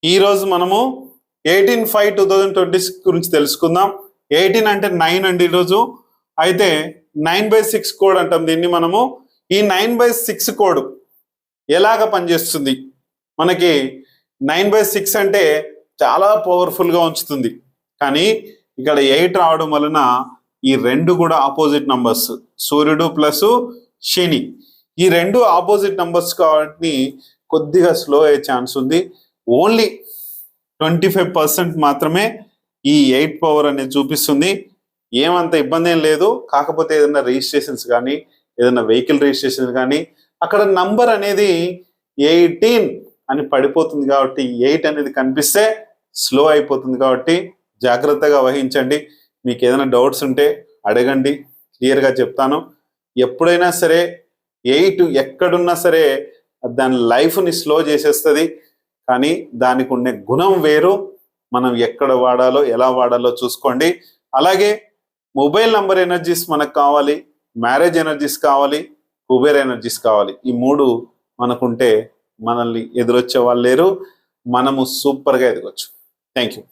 ఈరోజు మనము 18/5/2026 గురించి తెలుసుకుందాం. 18 అంటే 9 అండి ఈరోజు. అయితే 9/6 కోడ్ అంటాం దీన్ని మనము. ఈ 9/6 కోడ్ ఎలాగ పనిచేస్తుంది? మనకి 9/6 అంటే చాలా పవర్ఫుల్గా ఉంచుతుంది. కానీ ఇక్కడ 8 రావడం వలన ఈ రెండు కూడా ఆపోజిట్ నంబర్స్, సూర్యుడు ప్లస్ శని, ఈ రెండు ఆపోజిట్ నంబర్స్ కాబట్టి కొద్దిగా స్లో అయ్యే ఛాన్స్ ఉంది. ఓన్లీ 25% మాత్రమే ఈ 8 పవర్ అనేది చూపిస్తుంది. ఏమంత ఇబ్బంది ఏం లేదు. కాకపోతే ఏదైనా రిజిస్ట్రేషన్స్ కానీ, ఏదైనా వెహికల్ రిజిస్ట్రేషన్ కానీ అక్కడ నంబర్ అనేది 18 అని పడిపోతుంది కాబట్టి 8 అనేది కనిపిస్తే స్లో అయిపోతుంది కాబట్టి జాగ్రత్తగా వహించండి. మీకు ఏదైనా డౌట్స్ ఉంటే అడగండి, క్లియర్గా చెప్తాను. ఎప్పుడైనా సరే 8 ఎక్కడున్నా సరే దాని లైఫ్ని స్లో చేసేస్తుంది. కానీ దానికి ఉండే గుణం వేరు. మనం ఎక్కడ వాడాలో, ఎలా వాడాలో చూసుకోండి. అలాగే మొబైల్ నంబర్ ఎనర్జీస్ మనకు కావాలి, మ్యారేజ్ ఎనర్జీస్ కావాలి, కుబేర్ ఎనర్జీస్ కావాలి. ఈ మూడు మనకుంటే మనల్ని ఎదురొచ్చే వాళ్ళు లేరు. మనము సూపర్గా ఎదగొచ్చు. Thank you.